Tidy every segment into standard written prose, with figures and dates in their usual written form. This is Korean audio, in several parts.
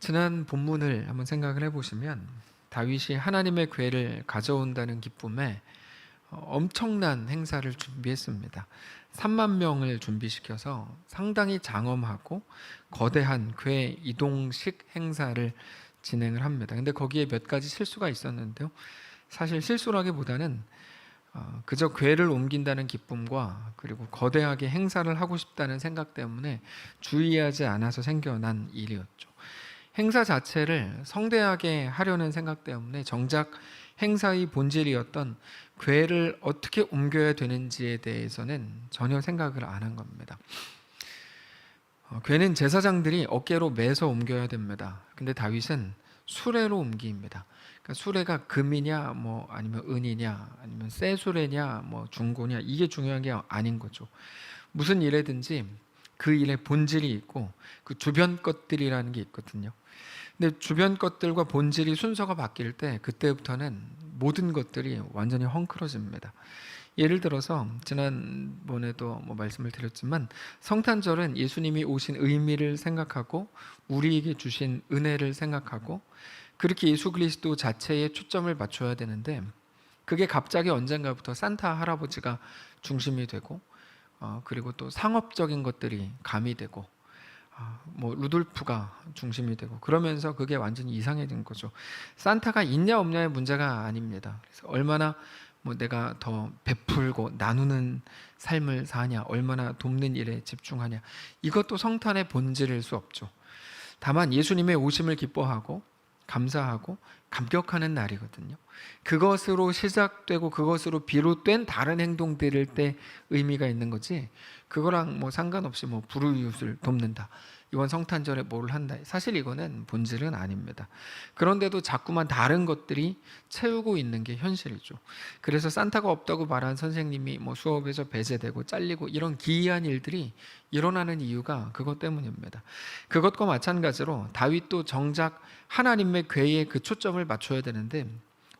지난 본문을 한번 생각을 해보시면 다윗이 하나님의 궤를 가져온다는 기쁨에 엄청난 행사를 준비했습니다. 3만 명을 준비시켜서 상당히 장엄하고 거대한 궤 이동식 행사를 진행을 합니다. 근데 거기에 몇 가지 실수가 있었는데요. 사실 실수라기보다는 그저 궤를 옮긴다는 기쁨과 그리고 거대하게 행사를 하고 싶다는 생각 때문에 주의하지 않아서 생겨난 일이었죠. 행사 자체를 성대하게 하려는 생각 때문에 정작 행사의 본질이었던 궤를 어떻게 옮겨야 되는지에 대해서는 전혀 생각을 안 한 겁니다. 궤는 제사장들이 어깨로 매서 옮겨야 됩니다. 근데 다윗은 수레로 옮깁니다. 그러니까 수레가 금이냐 아니면 은이냐 아니면 새 수레냐 중고냐 이게 중요한 게 아닌 거죠. 무슨 일에든지 그 일의 본질이 있고 그 주변 것들이라는 게 있거든요. 근데 주변 것들과 본질이 순서가 바뀔 때 그때부터는 모든 것들이 완전히 헝클어집니다. 예를 들어서 지난번에도 말씀을 드렸지만 성탄절은 예수님이 오신 의미를 생각하고 우리에게 주신 은혜를 생각하고 그렇게 예수 그리스도 자체에 초점을 맞춰야 되는데 그게 갑자기 언젠가부터 산타 할아버지가 중심이 되고 그리고 또 상업적인 것들이 가미되고 루돌프가 중심이 되고 그러면서 그게 완전히 이상해진 거죠. 산타가 있냐 없냐의 문제가 아닙니다. 그래서 얼마나 내가 더 베풀고 나누는 삶을 사냐, 얼마나 돕는 일에 집중하냐, 이것도 성탄의 본질일 수 없죠. 다만 예수님의 오심을 기뻐하고 감사하고 감격하는 날이거든요. 그것으로 시작되고 그것으로 비롯된 다른 행동들일 때 의미가 있는 거지, 그거랑 상관없이 불우이웃을 돕는다, 이건 성탄절에 뭘 한다, 사실 이거는 본질은 아닙니다. 그런데도 자꾸만 다른 것들이 채우고 있는 게 현실이죠. 그래서 산타가 없다고 말한 선생님이 수업에서 배제되고 잘리고 이런 기이한 일들이 일어나는 이유가 그것 때문입니다. 그것과 마찬가지로 다윗도 정작 하나님의 궤에 그 초점을 맞춰야 되는데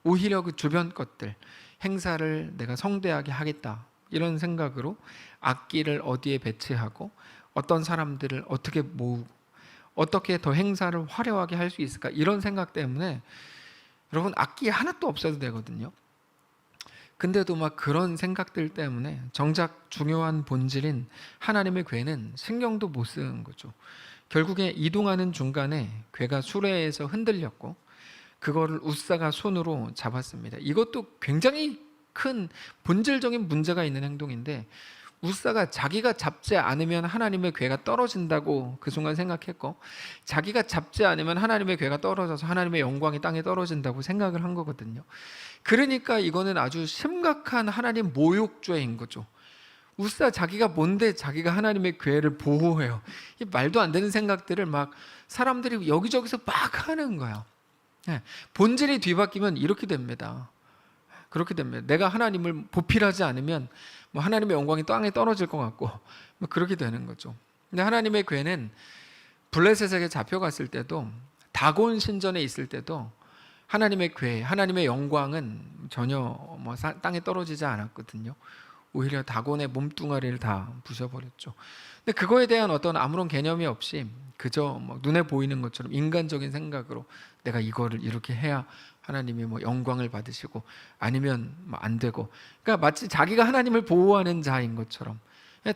오히려 그 주변 것들, 행사를 내가 성대하게 하겠다 이런 생각으로 악기를 어디에 배치하고 어떤 사람들을 어떻게 모으고 어떻게 더 행사를 화려하게 할 수 있을까, 이런 생각 때문에 여러분 악기 하나도 없어도 되거든요. 근데도 그런 생각들 때문에 정작 중요한 본질인 하나님의 궤는 신경도 못 쓰는 거죠. 결국에 이동하는 중간에 궤가 수레에서 흔들렸고 그거를 웃사가 손으로 잡았습니다. 이것도 굉장히 큰 본질적인 문제가 있는 행동인데 웃사가 자기가 잡지 않으면 하나님의 궤가 떨어진다고 그 순간 생각했고 자기가 잡지 않으면 하나님의 궤가 떨어져서 하나님의 영광이 땅에 떨어진다고 생각을 한 거거든요. 그러니까 이거는 아주 심각한 하나님 모욕죄인 거죠. 웃사 자기가 뭔데 자기가 하나님의 궤를 보호해요. 이 말도 안 되는 생각들을 사람들이 여기저기서 하는 거야. 본질이 뒤바뀌면 이렇게 됩니다. 그렇게 됩니다. 내가 하나님을 보필하지 않으면 하나님의 영광이 땅에 떨어질 것 같고 그렇게 되는 거죠. 근데 하나님의 궤는 블레셋에게 잡혀갔을 때도 다곤 신전에 있을 때도 하나님의 궤, 하나님의 영광은 전혀 땅에 떨어지지 않았거든요. 오히려 다곤의 몸뚱아리를 다 부셔버렸죠. 근데 그거에 대한 어떤 아무런 개념이 없이 그저 눈에 보이는 것처럼 인간적인 생각으로 내가 이거를 이렇게 해야 하나님이 영광을 받으시고 아니면 안 되고, 그러니까 마치 자기가 하나님을 보호하는 자인 것처럼.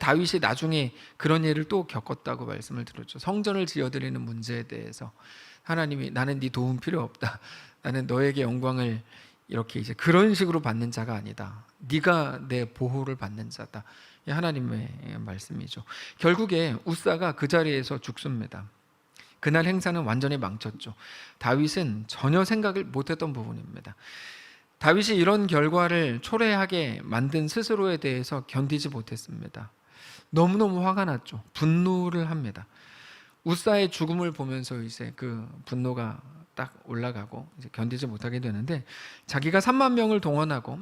다윗이 나중에 그런 일을 또 겪었다고 말씀을 드렸죠. 성전을 지어드리는 문제에 대해서 하나님이 나는 네 도움 필요 없다, 나는 너에게 영광을 이렇게 그런 식으로 받는 자가 아니다, 네가 내 보호를 받는 자다, 하나님의 말씀이죠. 결국에 웃사가 그 자리에서 죽습니다. 그날 행사는 완전히 망쳤죠. 다윗은 전혀 생각을 못했던 부분입니다. 다윗이 이런 결과를 초래하게 만든 스스로에 대해서 견디지 못했습니다. 너무너무 화가 났죠. 분노를 합니다. 웃사의 죽음을 보면서 그 분노가 딱 올라가고 견디지 못하게 되는데 자기가 3만 명을 동원하고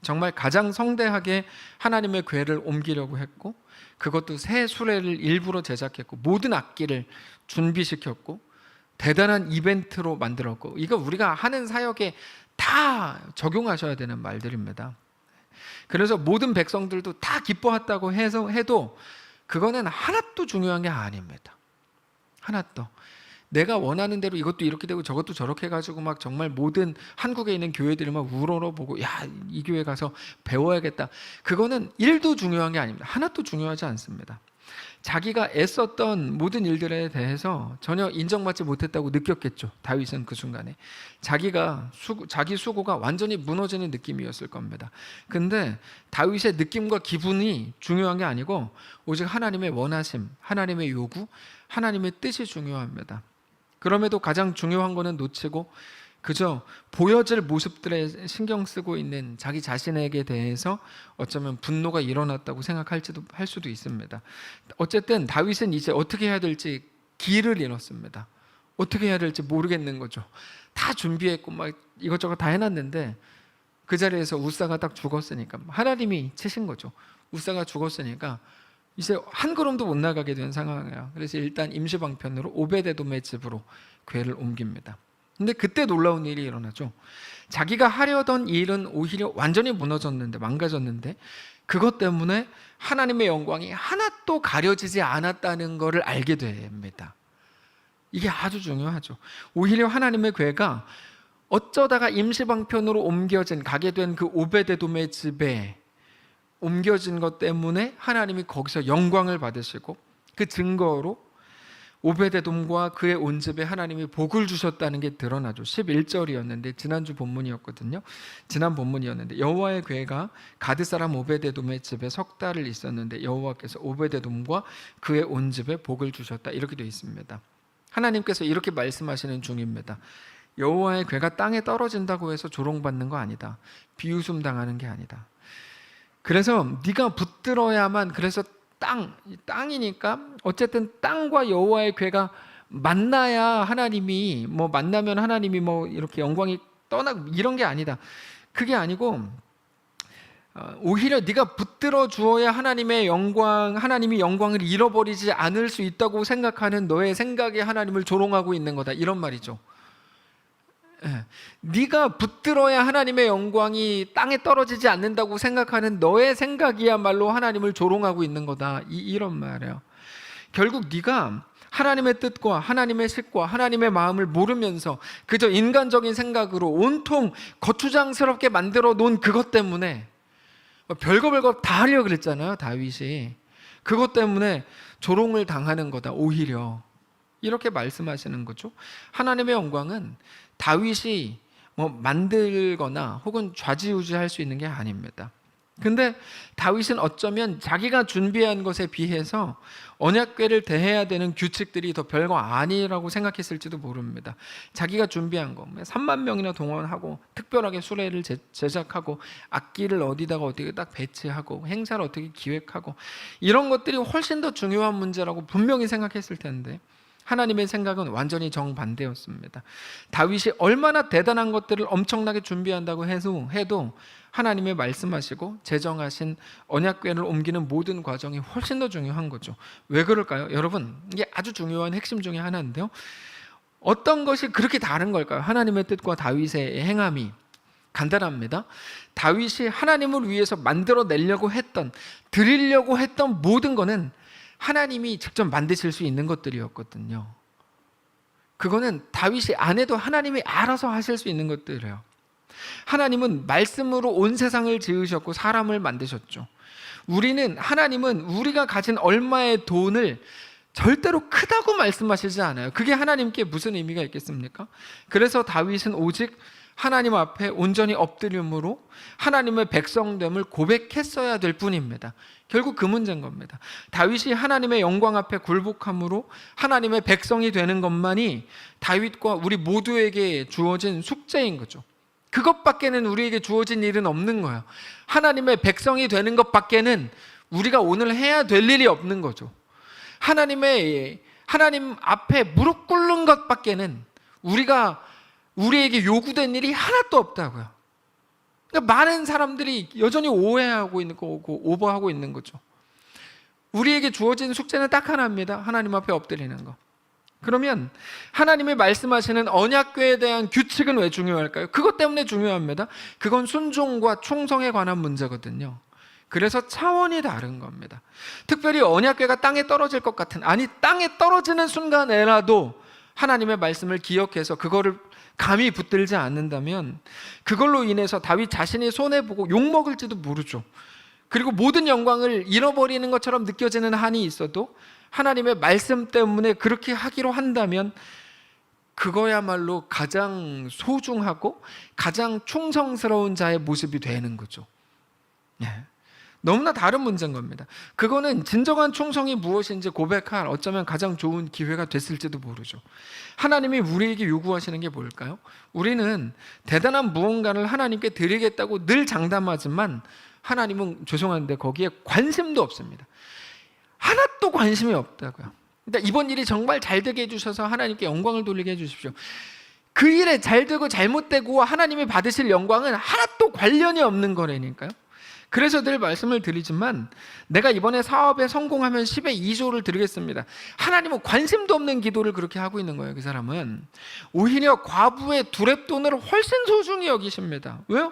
정말 가장 성대하게 하나님의 궤를 옮기려고 했고 그것도 새 수레를 일부러 제작했고 모든 악기를 준비시켰고 대단한 이벤트로 만들었고, 이거 우리가 하는 사역에 다 적용하셔야 되는 말들입니다. 그래서 모든 백성들도 다 기뻐했다고 해도 그거는 하나도 중요한 게 아닙니다. 하나도. 내가 원하는 대로 이것도 이렇게 되고 저것도 저렇게 해가지고 막 정말 모든 한국에 있는 교회들을 막 우러러보고 야, 이 교회 가서 배워야겠다. 그거는 일도 중요한 게 아닙니다. 하나도 중요하지 않습니다. 자기가 애썼던 모든 일들에 대해서 전혀 인정받지 못했다고 느꼈겠죠. 다윗은 그 순간에 자기 수고가 완전히 무너지는 느낌이었을 겁니다. 근데 다윗의 느낌과 기분이 중요한 게 아니고 오직 하나님의 원하심, 하나님의 요구, 하나님의 뜻이 중요합니다. 그럼에도 가장 중요한 거는 놓치고 그저 보여질 모습들에 신경 쓰고 있는 자기 자신에게 대해서 어쩌면 분노가 일어났다고 할 수도 있습니다. 어쨌든 다윗은 이제 어떻게 해야 될지 길을 잃었습니다. 어떻게 해야 될지 모르겠는 거죠. 다 준비했고 막 이것저것 다 해놨는데 그 자리에서 우사가 딱 죽었으니까 하나님이 치신 거죠. 우사가 죽었으니까 이제 한 걸음도 못 나가게 된 상황이에요. 그래서 일단 임시방편으로 오베데돔의 집으로 궤를 옮깁니다. 근데 그때 놀라운 일이 일어나죠. 자기가 하려던 일은 오히려 완전히 무너졌는데, 망가졌는데 그것 때문에 하나님의 영광이 하나도 가려지지 않았다는 것을 알게 됩니다. 이게 아주 중요하죠. 오히려 하나님의 궤가 어쩌다가 임시방편으로 가게 된 그 오베데돔의 집에 옮겨진 것 때문에 하나님이 거기서 영광을 받으시고 그 증거로 오베데돔과 그의 온 집에 하나님이 복을 주셨다는 게 드러나죠. 11절이었는데 지난주 본문이었거든요. 지난 본문이었는데 여호와의 궤가 가드 사람 오베데돔의 집에 석 달을 있었는데 여호와께서 오베데돔과 그의 온 집에 복을 주셨다. 이렇게 되어 있습니다. 하나님께서 이렇게 말씀하시는 중입니다. 여호와의 궤가 땅에 떨어진다고 해서 조롱받는 거 아니다. 비웃음 당하는 게 아니다. 그래서 네가 붙들어야만, 그래서 땅이니까 어쨌든 땅과 여호와의 궤가 만나야 하나님이 만나면 하나님이 이렇게 영광이 떠나고 이런 게 아니다. 그게 아니고 오히려 네가 붙들어 주어야 하나님이 영광을 잃어버리지 않을 수 있다고 생각하는 너의 생각에 하나님을 조롱하고 있는 거다. 이런 말이죠. 네가 붙들어야 하나님의 영광이 땅에 떨어지지 않는다고 생각하는 너의 생각이야말로 하나님을 조롱하고 있는 거다. 이런 말이에요. 결국 네가 하나님의 뜻과 하나님의 식과 하나님의 마음을 모르면서 그저 인간적인 생각으로 온통 거추장스럽게 만들어 놓은 그것 때문에 별거 다 하려고 그랬잖아요. 다윗이. 그것 때문에 조롱을 당하는 거다. 오히려 이렇게 말씀하시는 거죠. 하나님의 영광은 다윗이 만들거나 혹은 좌지우지할 수 있는 게 아닙니다. 근데 다윗은 어쩌면 자기가 준비한 것에 비해서 언약궤를 대해야 되는 규칙들이 더 별거 아니라고 생각했을지도 모릅니다. 자기가 준비한 거 3만 명이나 동원하고 특별하게 수레를 제작하고 악기를 어디다가 어떻게 딱 배치하고 행사를 어떻게 기획하고 이런 것들이 훨씬 더 중요한 문제라고 분명히 생각했을 텐데 하나님의 생각은 완전히 정반대였습니다. 다윗이 얼마나 대단한 것들을 엄청나게 준비한다고 해도 하나님의 말씀하시고 제정하신 언약궤를 옮기는 모든 과정이 훨씬 더 중요한 거죠. 왜 그럴까요? 여러분, 이게 아주 중요한 핵심 중에 하나인데요. 어떤 것이 그렇게 다른 걸까요? 하나님의 뜻과 다윗의 행함이 간단합니다. 다윗이 하나님을 위해서 만들어내려고 드리려고 했던 모든 거는 하나님이 직접 만드실 수 있는 것들이었거든요. 그거는 다윗이 안 해도 하나님이 알아서 하실 수 있는 것들이에요. 하나님은 말씀으로 온 세상을 지으셨고 사람을 만드셨죠. 하나님은 우리가 가진 얼마의 돈을 절대로 크다고 말씀하시지 않아요. 그게 하나님께 무슨 의미가 있겠습니까? 그래서 다윗은 오직 하나님 앞에 온전히 엎드림으로 하나님의 백성됨을 고백했어야 될 뿐입니다. 결국 그 문제인 겁니다. 다윗이 하나님의 영광 앞에 굴복함으로 하나님의 백성이 되는 것만이 다윗과 우리 모두에게 주어진 숙제인 거죠. 그것밖에는 우리에게 주어진 일은 없는 거예요. 하나님의 백성이 되는 것밖에는 우리가 오늘 해야 될 일이 없는 거죠. 하나님 앞에 무릎 꿇는 것밖에는 우리에게 요구된 일이 하나도 없다고요. 그러니까 많은 사람들이 여전히 오해하고 있는 거고 오버하고 있는 거죠. 우리에게 주어진 숙제는 딱 하나입니다. 하나님 앞에 엎드리는 거. 그러면 하나님이 말씀하시는 언약궤에 대한 규칙은 왜 중요할까요? 그것 때문에 중요합니다. 그건 순종과 충성에 관한 문제거든요. 그래서 차원이 다른 겁니다. 특별히 언약궤가 땅에 떨어질 것 같은, 땅에 떨어지는 순간에라도 하나님의 말씀을 기억해서 그거를 감히 붙들지 않는다면 그걸로 인해서 다윗 자신이 손해보고 욕먹을지도 모르죠. 그리고 모든 영광을 잃어버리는 것처럼 느껴지는 한이 있어도 하나님의 말씀 때문에 그렇게 하기로 한다면 그거야말로 가장 소중하고 가장 충성스러운 자의 모습이 되는 거죠. 너무나 다른 문제인 겁니다. 그거는 진정한 충성이 무엇인지 고백할 어쩌면 가장 좋은 기회가 됐을지도 모르죠. 하나님이 우리에게 요구하시는 게 뭘까요? 우리는 대단한 무언가를 하나님께 드리겠다고 늘 장담하지만 하나님은 죄송한데 거기에 관심도 없습니다. 하나도 관심이 없다고요. 그러니까 이번 일이 정말 잘 되게 해주셔서 하나님께 영광을 돌리게 해주십시오. 그 일에 잘 되고 잘못되고 하나님이 받으실 영광은 하나도 관련이 없는 거라니까요. 그래서 늘 말씀을 드리지만 내가 이번에 사업에 성공하면 10의 2조를 드리겠습니다. 하나님은 관심도 없는 기도를 그렇게 하고 있는 거예요. 그 사람은 오히려 과부의 두렙돈을 훨씬 소중히 여기십니다. 왜요?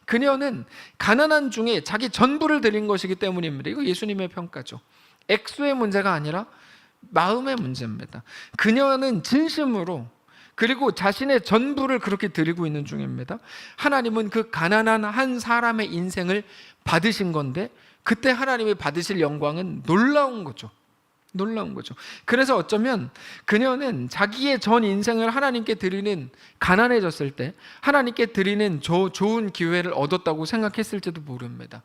그녀는 가난한 중에 자기 전부를 드린 것이기 때문입니다. 이거 예수님의 평가죠. 액수의 문제가 아니라 마음의 문제입니다. 그녀는 진심으로 그리고 자신의 전부를 그렇게 드리고 있는 중입니다. 하나님은 그 가난한 한 사람의 인생을 받으신 건데 그때 하나님이 받으실 영광은 놀라운 거죠. 놀라운 거죠. 그래서 어쩌면 그녀는 자기의 전 인생을 하나님께 드리는, 가난해졌을 때 하나님께 드리는 좋은 기회를 얻었다고 생각했을지도 모릅니다.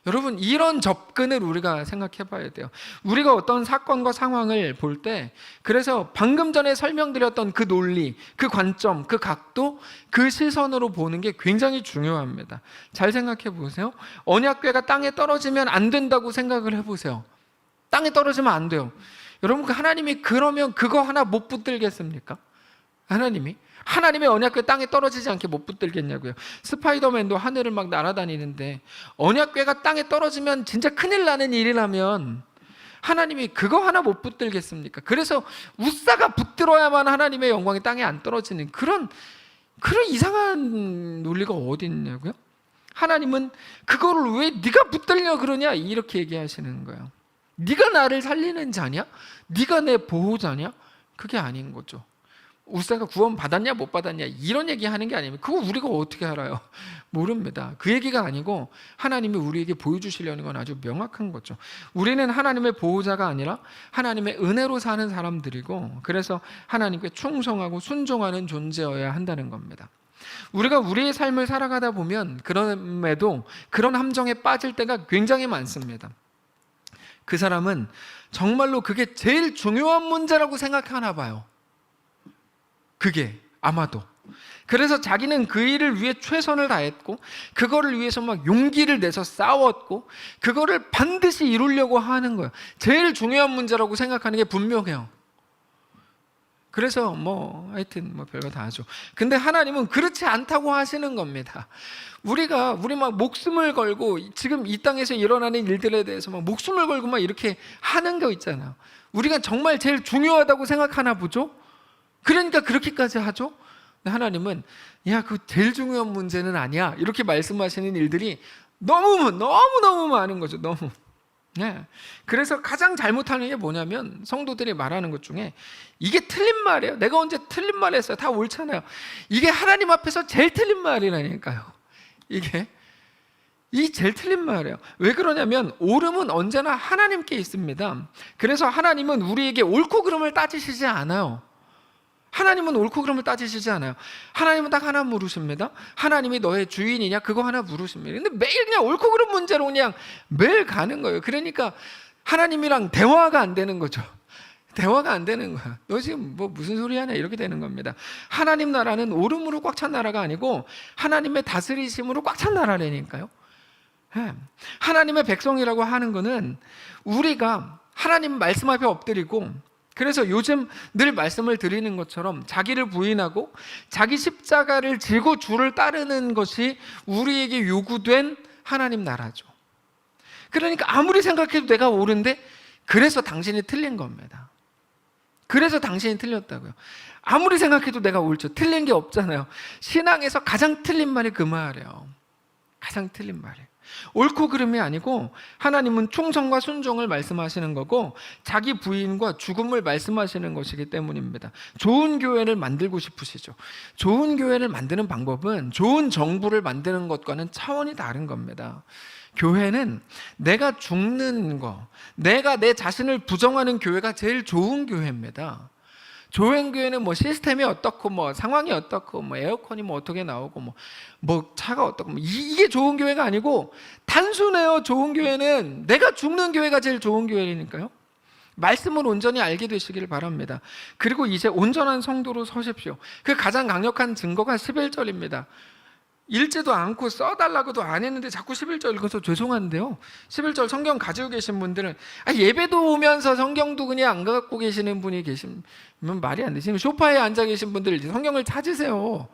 여러분, 이런 접근을 우리가 생각해 봐야 돼요. 우리가 어떤 사건과 상황을 볼 때, 그래서 방금 전에 설명드렸던 그 논리, 그 관점, 그 각도, 그 시선으로 보는 게 굉장히 중요합니다. 잘 생각해 보세요. 언약궤가 땅에 떨어지면 안 된다고 생각을 해보세요. 땅에 떨어지면 안 돼요. 여러분, 하나님이 그러면 그거 하나 못 붙들겠습니까? 하나님의 언약궤 땅에 떨어지지 않게 못 붙들겠냐고요. 스파이더맨도 하늘을 막 날아다니는데 언약궤가 땅에 떨어지면 진짜 큰일 나는 일이라면 하나님이 그거 하나 못 붙들겠습니까? 그래서 우사가 붙들어야만 하나님의 영광이 땅에 안 떨어지는 그런 이상한 논리가 어디 있냐고요? 하나님은 그거를 왜 네가 붙들려 그러냐 이렇게 얘기하시는 거예요. 네가 나를 살리는 자냐? 네가 내 보호자냐? 그게 아닌 거죠. 우사가 구원 받았냐 못 받았냐 이런 얘기하는 게 아니면 그거 우리가 어떻게 알아요? 모릅니다. 그 얘기가 아니고 하나님이 우리에게 보여주시려는 건 아주 명확한 거죠. 우리는 하나님의 보호자가 아니라 하나님의 은혜로 사는 사람들이고 그래서 하나님께 충성하고 순종하는 존재여야 한다는 겁니다. 우리가 우리의 삶을 살아가다 보면 그럼에도 그런 함정에 빠질 때가 굉장히 많습니다. 그 사람은 정말로 그게 제일 중요한 문제라고 생각하나 봐요. 그게 아마도. 그래서 자기는 그 일을 위해 최선을 다했고 그거를 위해서 막 용기를 내서 싸웠고 그거를 반드시 이루려고 하는 거예요. 제일 중요한 문제라고 생각하는 게 분명해요. 그래서 하여튼 별거 다 하죠. 근데 하나님은 그렇지 않다고 하시는 겁니다. 우리 막 목숨을 걸고 지금 이 땅에서 일어나는 일들에 대해서 막 목숨을 걸고 막 이렇게 하는 거 있잖아요. 우리가 정말 제일 중요하다고 생각하나 보죠? 그러니까 그렇게까지 하죠? 근데 하나님은 그 제일 중요한 문제는 아니야 이렇게 말씀하시는 일들이 너무 많은 거죠. 너무. 그래서 가장 잘못하는 게 뭐냐면 성도들이 말하는 것 중에 이게 틀린 말이에요. 내가 언제 틀린 말 했어요? 다 옳잖아요. 이게 하나님 앞에서 제일 틀린 말이라니까요. 이게 제일 틀린 말이에요. 왜 그러냐면 옳음은 언제나 하나님께 있습니다. 그래서 하나님은 우리에게 옳고 그름을 따지시지 않아요. 하나님은 옳고 그름을 따지시지 않아요. 하나님은 딱 하나 물으십니다. 하나님이 너의 주인이냐? 그거 하나 물으십니다. 근데 매일 그냥 옳고 그름 문제로 그냥 매일 가는 거예요. 그러니까 하나님이랑 대화가 안 되는 거죠. 대화가 안 되는 거야. 너 지금 무슨 소리 하냐? 이렇게 되는 겁니다. 하나님 나라는 옳음으로 꽉 찬 나라가 아니고 하나님의 다스리심으로 꽉 찬 나라라니까요. 하나님의 백성이라고 하는 거는 우리가 하나님 말씀 앞에 엎드리고 그래서 요즘 늘 말씀을 드리는 것처럼 자기를 부인하고 자기 십자가를 지고 주를 따르는 것이 우리에게 요구된 하나님 나라죠. 그러니까 아무리 생각해도 내가 옳은데 그래서 당신이 틀린 겁니다. 그래서 당신이 틀렸다고요. 아무리 생각해도 내가 옳죠. 틀린 게 없잖아요. 신앙에서 가장 틀린 말이 그 말이에요. 가장 틀린 말이에요. 옳고 그름이 아니고 하나님은 충성과 순종을 말씀하시는 거고 자기 부인과 죽음을 말씀하시는 것이기 때문입니다. 좋은 교회를 만들고 싶으시죠. 좋은 교회를 만드는 방법은 좋은 정부를 만드는 것과는 차원이 다른 겁니다. 교회는 내가 죽는 거, 내가 내 자신을 부정하는 교회가 제일 좋은 교회입니다. 조행교회는 뭐 시스템이 어떻고 뭐 상황이 어떻고 뭐 에어컨이 뭐 어떻게 나오고 뭐 차가 어떻고 이게 좋은 교회가 아니고 단순해요. 좋은 교회는 내가 죽는 교회가 제일 좋은 교회니까요. 말씀을 온전히 알게 되시기를 바랍니다. 그리고 이제 온전한 성도로 서십시오. 그 가장 강력한 증거가 11절입니다. 읽지도 않고 써달라고도 안 했는데 자꾸 11절 읽어서 죄송한데요, 11절 성경 가지고 계신 분들은 예배도 오면서 성경도 그냥 안 갖고 계시는 분이 계시면 말이 안 되시면 소파에 앉아 계신 분들 성경을 찾으세요.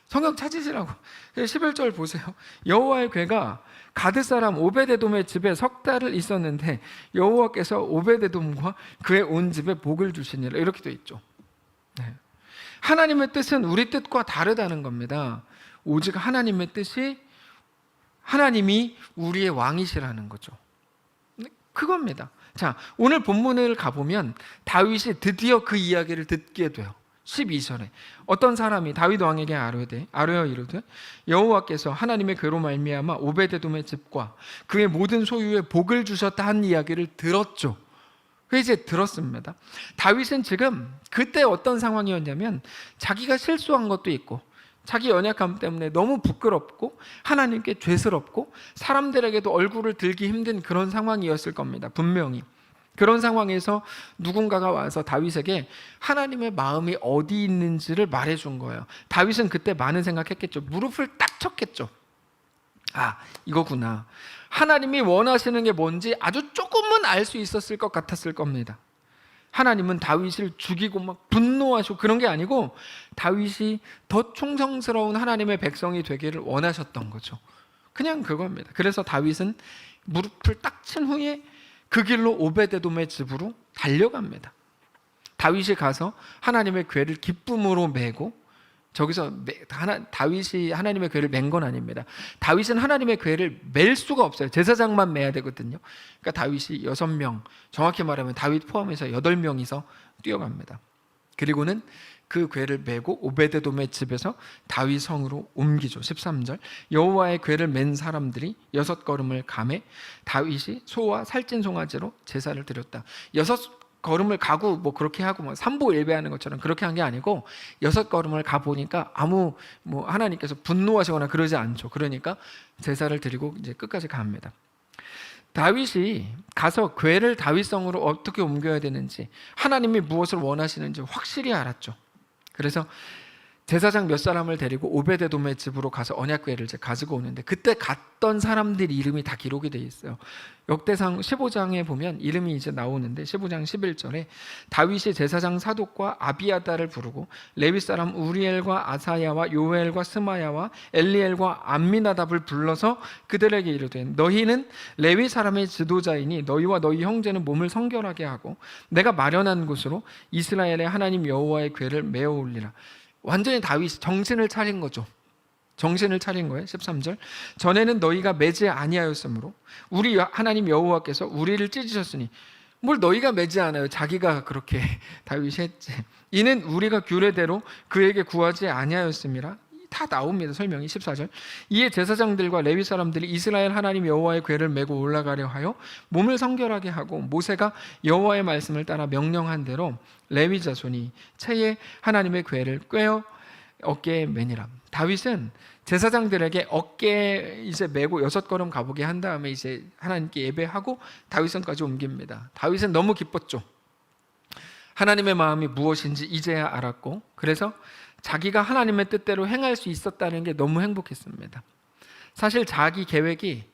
성경 찾으시라고. 11절 보세요. 여호와의 궤가 가드 사람 오베데돔의 집에 석 달을 있었는데 여호와께서 오베데돔과 그의 온 집에 복을 주시니라, 이렇게 되어 있죠. 네. 하나님의 뜻은 우리 뜻과 다르다는 겁니다. 오직 하나님의 뜻이 하나님이 우리의 왕이시라는 거죠. 그겁니다. 자, 오늘 본문을 가보면 다윗이 드디어 그 이야기를 듣게 돼요. 12절에 어떤 사람이 다윗 왕에게 아뢰어 이르되 여호와께서 하나님의 궤로 말미암아 오베데돔의 집과 그의 모든 소유에 복을 주셨다 한 이야기를 들었죠. 이제 들었습니다. 다윗은 지금 그때 어떤 상황이었냐면 자기가 실수한 것도 있고 자기 연약함 때문에 너무 부끄럽고 하나님께 죄스럽고 사람들에게도 얼굴을 들기 힘든 그런 상황이었을 겁니다. 분명히. 그런 상황에서 누군가가 와서 다윗에게 하나님의 마음이 어디 있는지를 말해준 거예요. 다윗은 그때 많은 생각했겠죠. 무릎을 딱 쳤겠죠. 아, 이거구나. 하나님이 원하시는 게 뭔지 아주 조금은 알 수 있었을 것 같았을 겁니다. 하나님은 다윗을 죽이고 막 분노하시고 그런 게 아니고 다윗이 더 충성스러운 하나님의 백성이 되기를 원하셨던 거죠. 그냥 그겁니다. 그래서 다윗은 무릎을 딱 친 후에 그 길로 오베데돔의 집으로 달려갑니다. 다윗이 가서 하나님의 궤를 기쁨으로 메고, 저기서 다윗이 하나님의 궤를 맨 건 아닙니다. 다윗은 하나님의 궤를 맬 수가 없어요. 제사장만 매야 되거든요. 그러니까 다윗이 6명, 정확히 말하면 다윗 포함해서 8명이서 뛰어갑니다. 그리고는 그 궤를 메고 오베데돔의 집에서 다윗 성으로 옮기죠. 13절 여호와의 궤를 맨 사람들이 6걸음을 가매 다윗이 소와 살찐 송아지로 제사를 드렸다. 6걸음을 가고 뭐 그렇게 하고 삼보일배하는 것처럼 그렇게 한 게 아니고 6걸음을 가 보니까 아무 하나님께서 분노하시거나 그러지 않죠. 그러니까 제사를 드리고 이제 끝까지 갑니다. 다윗이 가서 궤를 다윗성으로 어떻게 옮겨야 되는지, 하나님이 무엇을 원하시는지 확실히 알았죠. 그래서 제사장 몇 사람을 데리고 오베데돔의 집으로 가서 언약궤를 이제 가지고 오는데, 그때 갔던 사람들 이름이 다 기록이 되어 있어요. 역대상 15장에 보면 이름이 이제 나오는데 15장 11절에 다윗이 제사장 사독과 아비아다를 부르고 레위 사람 우리엘과 아사야와 요엘과 스마야와 엘리엘과 암미나답을 불러서 그들에게 이르되 너희는 레위 사람의 지도자이니 너희와 너희 형제는 몸을 성결하게 하고 내가 마련한 곳으로 이스라엘의 하나님 여호와의 궤를 메어 올리라. 완전히 다윗이 정신을 차린 거죠. 정신을 차린 거예요. 13절 전에는 너희가 매지 아니하였으므로 우리 하나님 여호와께서 우리를 찢으셨으니, 뭘 너희가 매지 않아요. 자기가 그렇게 다윗이 했지. 이는 우리가 규례대로 그에게 구하지 아니하였음이라. 다 나옵니다. 설명이 14절 이에 제사장들과 레위 사람들이 이스라엘 하나님 여호와의 궤를 메고 올라가려 하여 몸을 성결하게 하고 모세가 여호와의 말씀을 따라 명령한 대로 레위 자손이 채에 하나님의 궤를 꿰어 어깨에 매니라. 다윗은 제사장들에게 어깨에 이제 메고 6걸음 가보게 한 다음에 이제 하나님께 예배하고 다윗성까지 옮깁니다. 다윗은 너무 기뻤죠. 하나님의 마음이 무엇인지 이제야 알았고, 그래서 자기가 하나님의 뜻대로 행할 수 있었다는 게 너무 행복했습니다. 사실 자기 계획이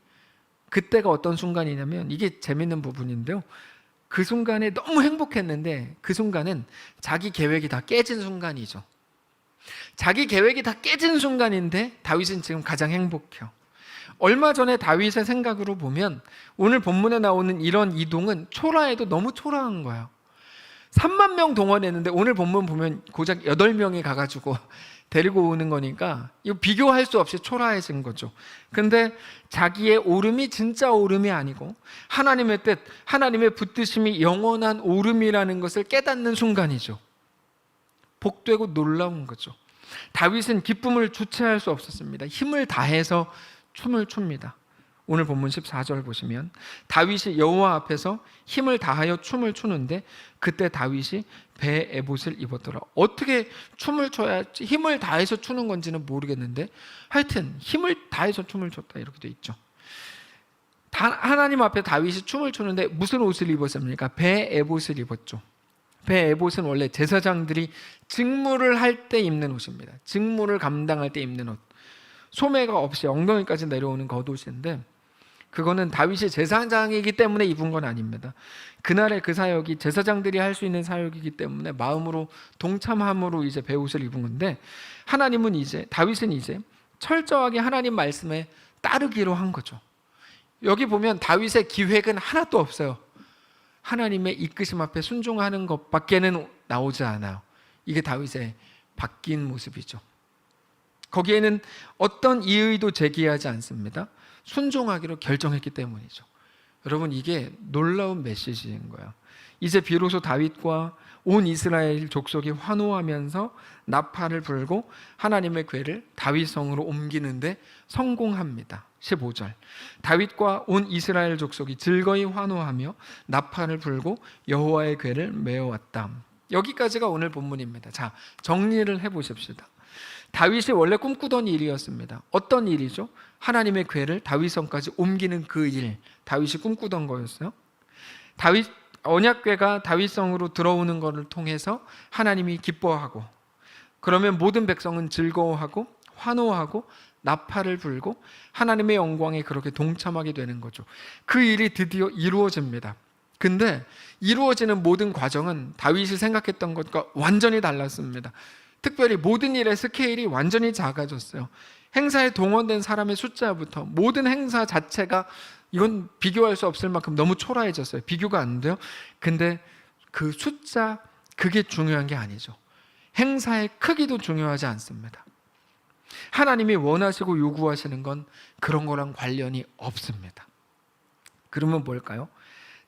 그때가 어떤 순간이냐면, 이게 재밌는 부분인데요, 그 순간에 너무 행복했는데 그 순간은 자기 계획이 다 깨진 순간이죠. 자기 계획이 다 깨진 순간인데 다윗은 지금 가장 행복해요. 얼마 전에 다윗의 생각으로 보면 오늘 본문에 나오는 이런 이동은 초라해도 너무 초라한 거예요. 3만 명 동원했는데 오늘 본문 보면 고작 8명이 가가지고 데리고 오는 거니까 이거 비교할 수 없이 초라해진 거죠. 근데 자기의 오름이 진짜 오름이 아니고 하나님의 뜻, 하나님의 붙드심이 영원한 오름이라는 것을 깨닫는 순간이죠. 복되고 놀라운 거죠. 다윗은 기쁨을 주체할 수 없었습니다. 힘을 다해서 춤을 춥니다. 오늘 본문 14절 보시면 다윗이 여호와 앞에서 힘을 다하여 춤을 추는데 그때 다윗이 배 에봇을 입었더라. 어떻게 춤을 춰야 힘을 다해서 추는 건지는 모르겠는데 하여튼 힘을 다해서 춤을 췄다 이렇게 돼 있죠. 하나님 앞에 다윗이 춤을 추는데 무슨 옷을 입었습니까? 배 에봇을 입었죠. 배 에봇은 원래 제사장들이 직무를 할 때 입는 옷입니다. 직무를 감당할 때 입는 옷. 소매가 없이 엉덩이까지 내려오는 겉옷인데 그거는 다윗이 제사장이기 때문에 입은 건 아닙니다. 그날의 그 사역이 제사장들이 할 수 있는 사역이기 때문에 마음으로 동참함으로 이제 배옷을 입은 건데 다윗은 이제 철저하게 하나님 말씀에 따르기로 한 거죠. 여기 보면 다윗의 기획은 하나도 없어요. 하나님의 이끄심 앞에 순종하는 것밖에는 나오지 않아요. 이게 다윗의 바뀐 모습이죠. 거기에는 어떤 이의도 제기하지 않습니다. 순종하기로 결정했기 때문이죠. 여러분, 이게 놀라운 메시지인 거예요. 이제 비로소 다윗과 온 이스라엘 족속이 환호하면서 나팔을 불고 하나님의 궤를 다윗성으로 옮기는데 성공합니다. 15절 다윗과 온 이스라엘 족속이 즐거이 환호하며 나팔을 불고 여호와의 궤를 메어왔다. 여기까지가 오늘 본문입니다. 자, 정리를 해보십시다. 다윗이 원래 꿈꾸던 일이었습니다. 어떤 일이죠? 하나님의 궤를 다윗성까지 옮기는 그 일, 다윗이 꿈꾸던 거였어요. 언약궤가 다윗성으로 들어오는 것을 통해서 하나님이 기뻐하고, 그러면 모든 백성은 즐거워하고 환호하고 나팔을 불고 하나님의 영광에 그렇게 동참하게 되는 거죠. 그 일이 드디어 이루어집니다. 근데 이루어지는 모든 과정은 다윗이 생각했던 것과 완전히 달랐습니다. 특별히 모든 일의 스케일이 완전히 작아졌어요. 행사에 동원된 사람의 숫자부터 모든 행사 자체가 이건 비교할 수 없을 만큼 너무 초라해졌어요. 비교가 안 돼요. 근데 그 숫자, 그게 중요한 게 아니죠. 행사의 크기도 중요하지 않습니다. 하나님이 원하시고 요구하시는 건 그런 거랑 관련이 없습니다. 그러면 뭘까요?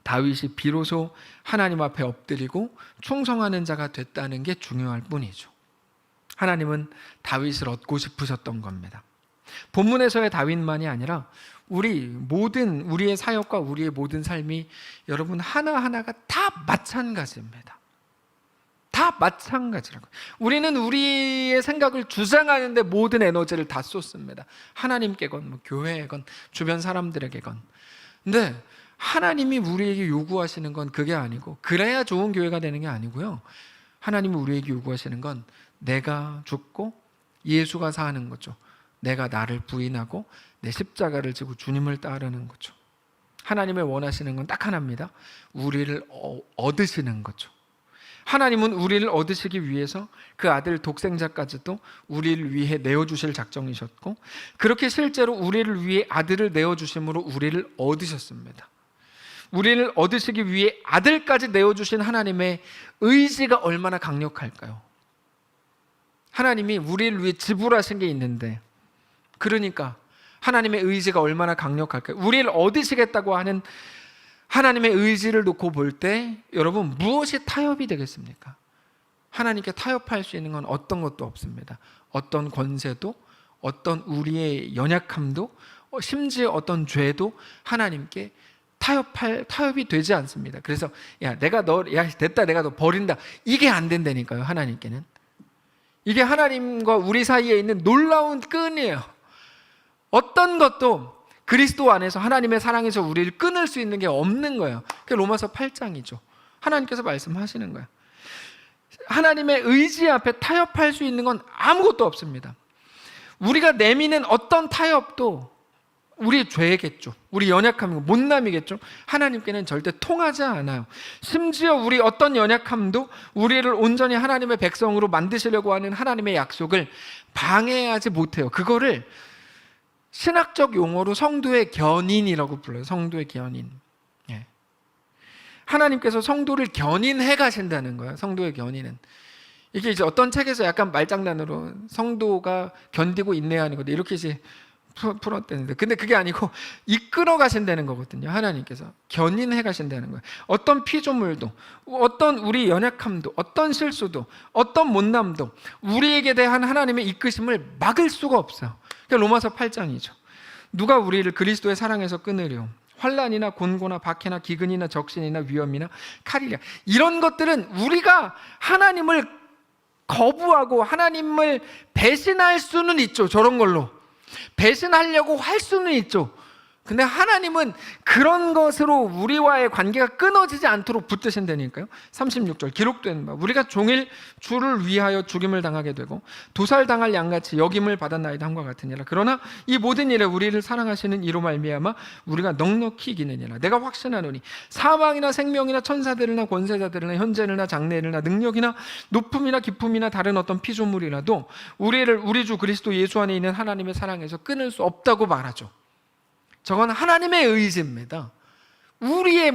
다윗이 비로소 하나님 앞에 엎드리고 충성하는 자가 됐다는 게 중요할 뿐이죠. 하나님은 다윗을 얻고 싶으셨던 겁니다. 본문에서의 다윗만이 아니라 우리의 사역과 우리의 모든 삶이 여러분 하나하나가 다 마찬가지입니다. 다 마찬가지라고. 우리는 우리의 생각을 주장하는데 모든 에너지를 다 쏟습니다. 하나님께건 교회에건 주변 사람들에게건. 근데 하나님이 우리에게 요구하시는 건 그게 아니고, 그래야 좋은 교회가 되는 게 아니고요. 하나님이 우리에게 요구하시는 건 내가 죽고 예수가 사는 거죠. 내가 나를 부인하고 내 십자가를 지고 주님을 따르는 거죠. 하나님의 원하시는 건 딱 하나입니다. 우리를 얻으시는 거죠. 하나님은 우리를 얻으시기 위해서 그 아들 독생자까지도 우리를 위해 내어주실 작정이셨고, 그렇게 실제로 우리를 위해 아들을 내어주심으로 우리를 얻으셨습니다. 우리를 얻으시기 위해 아들까지 내어주신 하나님의 의지가 얼마나 강력할까요? 하나님이 우리를 위해 지불하신 게 있는데, 그러니까 하나님의 의지가 얼마나 강력할까요? 우리를 얻으시겠다고 하는 하나님의 의지를 놓고 볼 때 여러분, 무엇이 타협이 되겠습니까? 하나님께 타협할 수 있는 건 어떤 것도 없습니다. 어떤 권세도, 어떤 우리의 연약함도, 심지어 어떤 죄도 하나님께 타협이 되지 않습니다. 그래서 됐다, 내가 너 버린다, 이게 안 된다니까요. 하나님께는 이게 하나님과 우리 사이에 있는 놀라운 끈이에요. 어떤 것도 그리스도 안에서 하나님의 사랑에서 우리를 끊을 수 있는 게 없는 거예요. 그게 로마서 8장이죠. 하나님께서 말씀하시는 거예요. 하나님의 의지 앞에 타협할 수 있는 건 아무것도 없습니다. 우리가 내미는 어떤 타협도 우리의 죄겠죠. 우리 연약함이고 못남이겠죠. 하나님께는 절대 통하지 않아요. 심지어 우리 어떤 연약함도 우리를 온전히 하나님의 백성으로 만드시려고 하는 하나님의 약속을 방해하지 못해요. 그거를 신학적 용어로 성도의 견인이라고 불러요. 성도의 견인. 예. 하나님께서 성도를 견인해 가신다는 거예요. 성도의 견인은. 이게 이제 어떤 책에서 약간 말장난으로 성도가 견디고 인내하는 거다 이렇게 이제 풀었대는데, 근데 그게 아니고 이끌어 가신다는 거거든요. 하나님께서 견인해 가신다는 거예요. 어떤 피조물도, 어떤 우리 연약함도, 어떤 실수도, 어떤 못남도 우리에게 대한 하나님의 이끄심을 막을 수가 없어요. 그게 로마서 8장이죠. 누가 우리를 그리스도의 사랑에서 끊으려? 환난이나 곤고나 박해나 기근이나 적신이나 위험이나 칼이랴. 이런 것들은 우리가 하나님을 거부하고 하나님을 배신할 수는 있죠. 저런 걸로 배신하려고 할 수는 있죠. 근데 하나님은 그런 것으로 우리와의 관계가 끊어지지 않도록 붙드신다니까요. 36절 기록된 바 우리가 종일 주를 위하여 죽임을 당하게 되고 도살당할 양같이 여김을 받았나이다 함과 같으니라. 그러나 이 모든 일에 우리를 사랑하시는 이로 말미암아 우리가 넉넉히 이기느니라. 내가 확신하노니 사망이나 생명이나 천사들이나 권세자들이나 현재나 장래나 능력이나 높음이나 기쁨이나 다른 어떤 피조물이라도 우리를 우리 주 그리스도 예수 안에 있는 하나님의 사랑에서 끊을 수 없다고 말하죠. 저건 하나님의 의지입니다. 우리의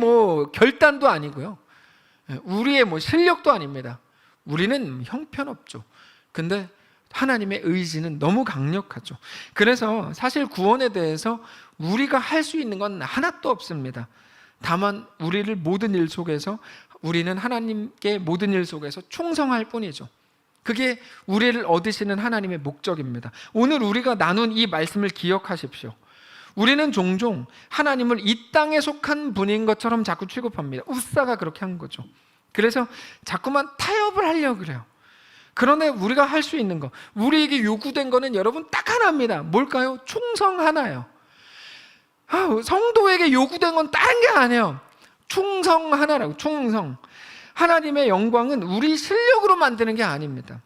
결단도 아니고요. 우리의 실력도 아닙니다. 우리는 형편없죠. 근데 하나님의 의지는 너무 강력하죠. 그래서 사실 구원에 대해서 우리가 할 수 있는 건 하나도 없습니다. 다만 우리를 모든 일 속에서 우리는 하나님께 모든 일 속에서 충성할 뿐이죠. 그게 우리를 얻으시는 하나님의 목적입니다. 오늘 우리가 나눈 이 말씀을 기억하십시오. 우리는 종종 하나님을 이 땅에 속한 분인 것처럼 자꾸 취급합니다. 웃사가 그렇게 한 거죠. 그래서 자꾸만 타협을 하려고 그래요. 그런데 우리가 할 수 있는 거, 우리에게 요구된 거는 여러분 딱 하나입니다. 뭘까요? 충성 하나예요. 성도에게 요구된 건 다른 게 아니에요. 충성 하나라고. 충성. 하나님의 영광은 우리 실력으로 만드는 게 아닙니다.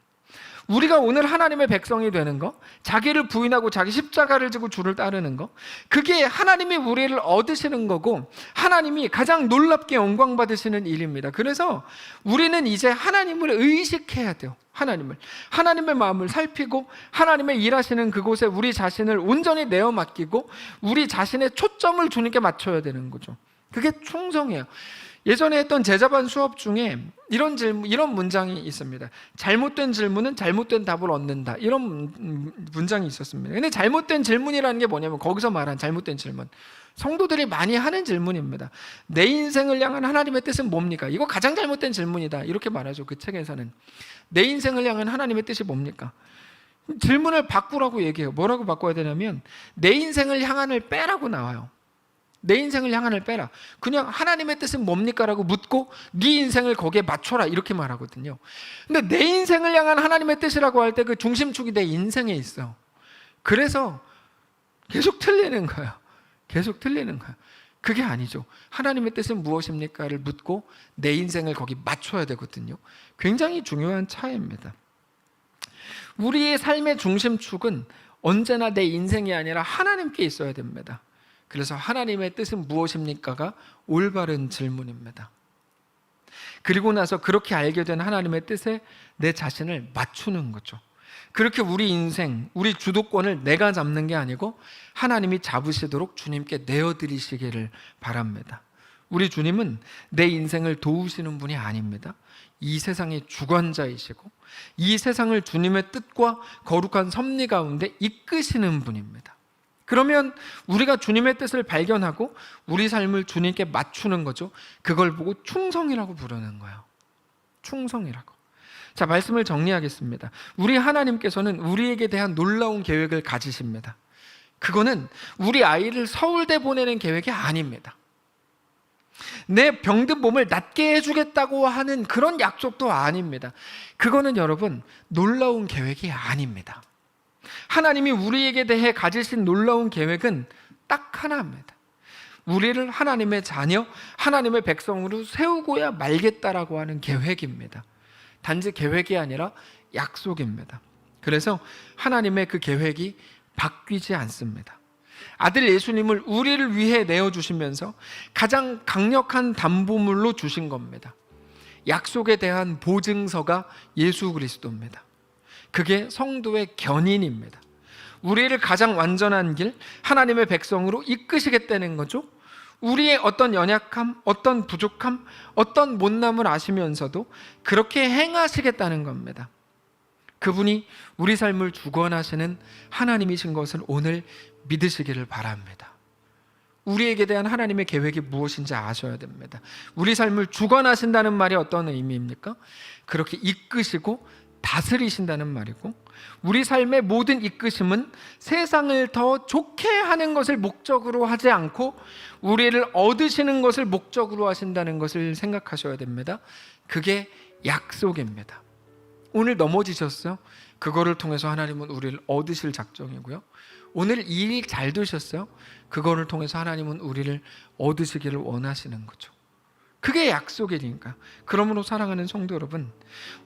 우리가 오늘 하나님의 백성이 되는 거, 자기를 부인하고 자기 십자가를 지고 주를 따르는 거, 그게 하나님이 우리를 얻으시는 거고 하나님이 가장 놀랍게 영광 받으시는 일입니다. 그래서 우리는 이제 하나님을 의식해야 돼요. 하나님의 마음을 살피고 하나님의 일하시는 그곳에 우리 자신을 온전히 내어 맡기고 우리 자신의 초점을 주님께 맞춰야 되는 거죠. 그게 충성이에요. 예전에 했던 제자반 수업 중에 이런 문장이 있습니다. 잘못된 질문은 잘못된 답을 얻는다. 이런 문장이 있었습니다. 근데 잘못된 질문이라는 게 뭐냐면 거기서 말한 잘못된 질문, 성도들이 많이 하는 질문입니다. 내 인생을 향한 하나님의 뜻은 뭡니까? 이거 가장 잘못된 질문이다. 이렇게 말하죠. 그 책에서는. 내 인생을 향한 하나님의 뜻이 뭡니까? 질문을 바꾸라고 얘기해요. 뭐라고 바꿔야 되냐면 내 인생을 향한을 빼라고 나와요. 내 인생을 향한을 빼라. 그냥 하나님의 뜻은 뭡니까? 라고 묻고 네 인생을 거기에 맞춰라 이렇게 말하거든요. 근데 내 인생을 향한 하나님의 뜻이라고 할 때 그 중심축이 내 인생에 있어. 그래서 계속 틀리는 거예요. 계속 틀리는 거예요. 그게 아니죠. 하나님의 뜻은 무엇입니까?를 묻고 내 인생을 거기 맞춰야 되거든요. 굉장히 중요한 차이입니다. 우리의 삶의 중심축은 언제나 내 인생이 아니라 하나님께 있어야 됩니다. 그래서 하나님의 뜻은 무엇입니까가 올바른 질문입니다. 그리고 나서 그렇게 알게 된 하나님의 뜻에 내 자신을 맞추는 거죠. 그렇게 우리 인생, 우리 주도권을 내가 잡는 게 아니고 하나님이 잡으시도록 주님께 내어드리시기를 바랍니다. 우리 주님은 내 인생을 도우시는 분이 아닙니다. 이 세상의 주관자이시고 이 세상을 주님의 뜻과 거룩한 섭리 가운데 이끄시는 분입니다. 그러면 우리가 주님의 뜻을 발견하고 우리 삶을 주님께 맞추는 거죠. 그걸 보고 충성이라고 부르는 거예요. 충성이라고. 자, 말씀을 정리하겠습니다. 우리 하나님께서는 우리에게 대한 놀라운 계획을 가지십니다. 그거는 우리 아이를 서울대 보내는 계획이 아닙니다. 내 병든 몸을 낫게 해주겠다고 하는 그런 약속도 아닙니다. 그거는 여러분 놀라운 계획이 아닙니다. 하나님이 우리에게 대해 가지신 놀라운 계획은 딱 하나입니다. 우리를 하나님의 자녀, 하나님의 백성으로 세우고야 말겠다라고 하는 계획입니다. 단지 계획이 아니라 약속입니다. 그래서 하나님의 그 계획이 바뀌지 않습니다. 아들 예수님을 우리를 위해 내어주시면서 가장 강력한 담보물로 주신 겁니다. 약속에 대한 보증서가 예수 그리스도입니다. 그게 성도의 견인입니다. 우리를 가장 완전한 길, 하나님의 백성으로 이끄시겠다는 거죠. 우리의 어떤 연약함, 어떤 부족함, 어떤 못남을 아시면서도 그렇게 행하시겠다는 겁니다. 그분이 우리 삶을 주관하시는 하나님이신 것을 오늘 믿으시기를 바랍니다. 우리에게 대한 하나님의 계획이 무엇인지 아셔야 됩니다. 우리 삶을 주관하신다는 말이 어떤 의미입니까? 그렇게 이끄시고 다스리신다는 말이고, 우리 삶의 모든 이끄심은 세상을 더 좋게 하는 것을 목적으로 하지 않고 우리를 얻으시는 것을 목적으로 하신다는 것을 생각하셔야 됩니다. 그게 약속입니다. 오늘 넘어지셨어요? 그거를 통해서 하나님은 우리를 얻으실 작정이고요. 오늘 일 잘 되셨어요? 그거를 통해서 하나님은 우리를 얻으시기를 원하시는 거죠. 그게 약속이니까. 그러므로 사랑하는 성도 여러분,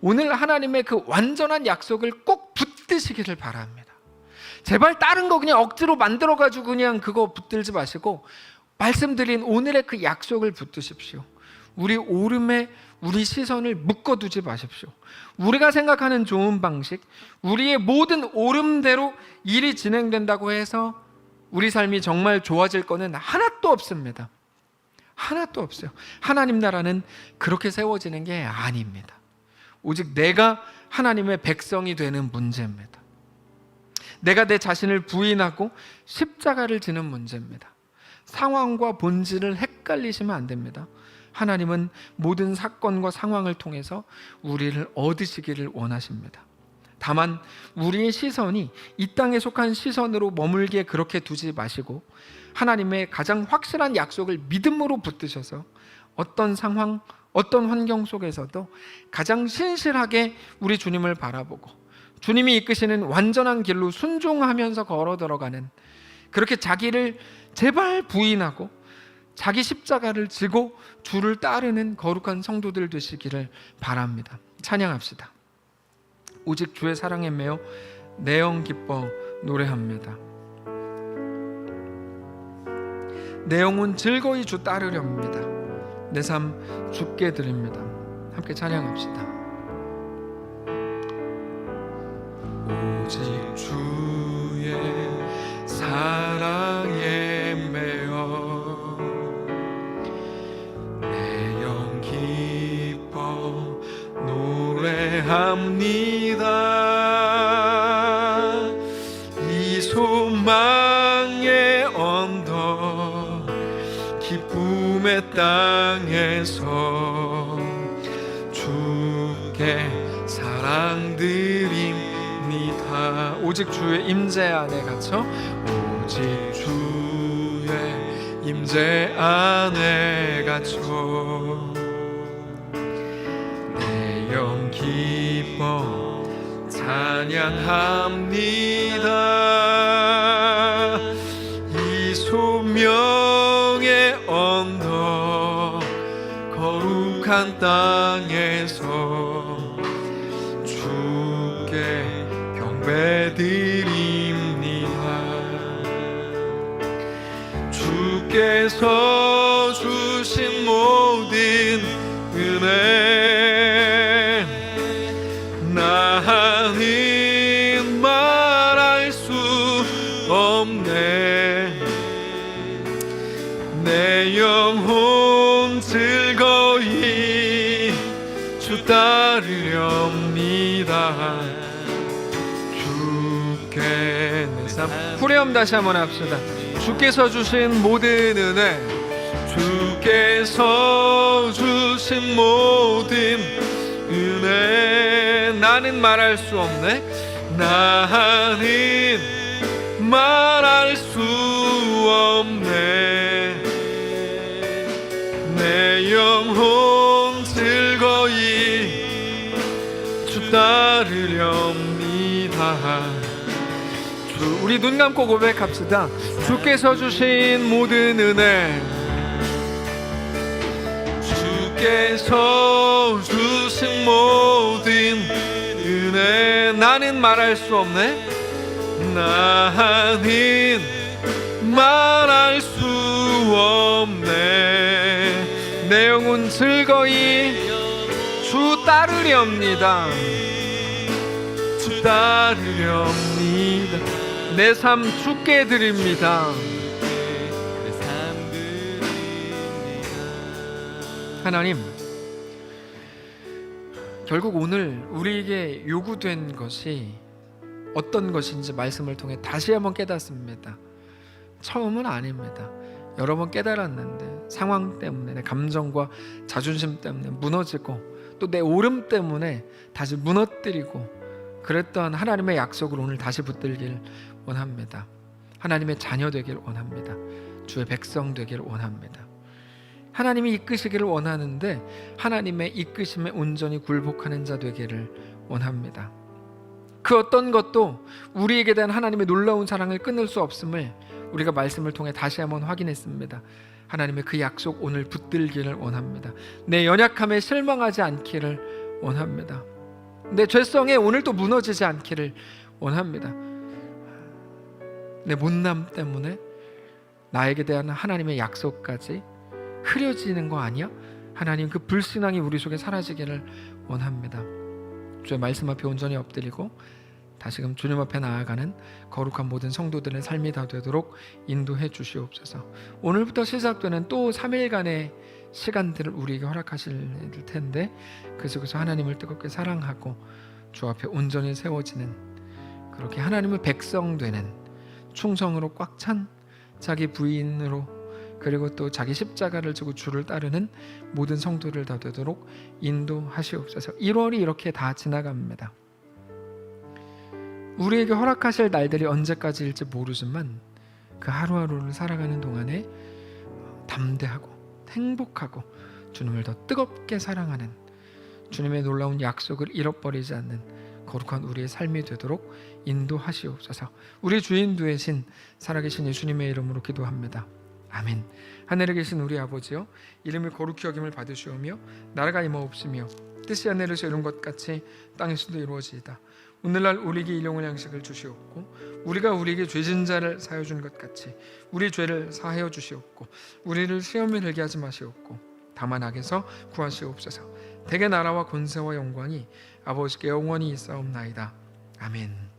오늘 하나님의 그 완전한 약속을 꼭 붙드시기를 바랍니다. 제발 다른 거 그냥 억지로 만들어가지고 그냥 그거 붙들지 마시고 말씀드린 오늘의 그 약속을 붙드십시오. 우리 오름에 우리 시선을 묶어두지 마십시오. 우리가 생각하는 좋은 방식, 우리의 모든 오름대로 일이 진행된다고 해서 우리 삶이 정말 좋아질 거는 하나도 없습니다. 하나도 없어요. 하나님 나라는 그렇게 세워지는 게 아닙니다. 오직 내가 하나님의 백성이 되는 문제입니다. 내가 내 자신을 부인하고 십자가를 지는 문제입니다. 상황과 본질을 헷갈리시면 안 됩니다. 하나님은 모든 사건과 상황을 통해서 우리를 얻으시기를 원하십니다. 다만 우리의 시선이 이 땅에 속한 시선으로 머물게 그렇게 두지 마시고 하나님의 가장 확실한 약속을 믿음으로 붙드셔서 어떤 상황, 어떤 환경 속에서도 가장 신실하게 우리 주님을 바라보고 주님이 이끄시는 완전한 길로 순종하면서 걸어 들어가는, 그렇게 자기를 제발 부인하고 자기 십자가를 지고 주를 따르는 거룩한 성도들 되시기를 바랍니다. 찬양합시다. 오직 주의 사랑에 매여 내 영 기뻐 노래합니다. 내 영혼 즐거이 주 따르렵니다. 내 삶 주께 드립니다. 함께 찬양합시다. 오직 주의 사랑에 매여 내 영 기뻐 노래합니다. 이 소망의 언덕 기쁨의 땅에서 주께 사랑드립니다. 오직 주의 임재 안에 갇혀, 오직 주의 임재 안에 갇혀 내 영 기뻐 찬양합니다. 이 소명의 언덕 거룩한 땅에서 주께 경배드립니다. 주께서 주신 모든 은혜 나는 말할 수 없네. 내 영혼 즐거이 주 따르렵니다. 주께 내 삶 후렴 다시 한번 합시다. 주께서 주신 모든 은혜, 주께서 주신 모든 은혜 나는 말할 수 없네. 나는 말할 수 없네. 내 영혼 즐거이 주 따르렵니다. 우리 눈 감고 고백합시다. 주께서 주신 모든 은혜, 주께서 주신 모든 은혜 나는 말할 수 없네. 나는 말할 수 없네. 내 영혼 즐거이 주 따르렵니다. 주 따르렵니다. 내 삶 주께 드립니다. 하나님, 결국 오늘 우리에게 요구된 것이 어떤 것인지 말씀을 통해 다시 한번 깨닫습니다. 처음은 아닙니다. 여러 번 깨달았는데 상황 때문에, 내 감정과 자존심 때문에 무너지고 또 내 오름 때문에 다시 무너뜨리고 그랬던 하나님의 약속을 오늘 다시 붙들길 원합니다. 하나님의 자녀 되길 원합니다. 주의 백성 되길 원합니다. 하나님이 이끄시기를 원하는데 하나님의 이끄심에 온전히 굴복하는 자 되기를 원합니다. 그 어떤 것도 우리에게 대한 하나님의 놀라운 사랑을 끊을 수 없음을 우리가 말씀을 통해 다시 한번 확인했습니다. 하나님의 그 약속 오늘 붙들기를 원합니다. 내 연약함에 실망하지 않기를 원합니다. 내 죄성에 오늘도 무너지지 않기를 원합니다. 내 못남 때문에 나에게 대한 하나님의 약속까지 흐려지는 거 아니야? 하나님, 그 불신앙이 우리 속에 사라지기를 원합니다. 주의 말씀 앞에 온전히 엎드리고 다시금 주님 앞에 나아가는 거룩한 모든 성도들의 삶이 다 되도록 인도해 주시옵소서. 오늘부터 시작되는 또 3일간의 시간들을 우리에게 허락하실 텐데 그 속에서 하나님을 뜨겁게 사랑하고 주 앞에 온전히 세워지는, 그렇게 하나님의 백성 되는, 충성으로 꽉 찬 자기 부인으로, 그리고 또 자기 십자가를 지고 주를 따르는 모든 성도들 다 되도록 인도하시옵소서. 1월이 이렇게 다 지나갑니다. 우리에게 허락하실 날들이 언제까지일지 모르지만 그 하루하루를 살아가는 동안에 담대하고 행복하고 주님을 더 뜨겁게 사랑하는, 주님의 놀라운 약속을 잃어버리지 않는 거룩한 우리의 삶이 되도록 인도하시옵소서. 우리 주인 되신 살아계신 예수님의 이름으로 기도합니다. 아멘. 하늘에 계신 우리 아버지여, 이름을 거룩히 여김을 받으시오며 나라가 임하옵시며 뜻이 하늘에서 이룬 것 같이 땅에서도 이루어지이다. 오늘날 우리에게 일용할 양식을 주시옵고 우리가 우리에게 죄진 자를 사하여 준 것 같이 우리 죄를 사하여 주시옵고 우리를 시험에 들게 하지 마시옵고 다만 악에서 구하시옵소서. 대개 나라와 권세와 영광이 아버지께 영원히 있사옵나이다. 아멘.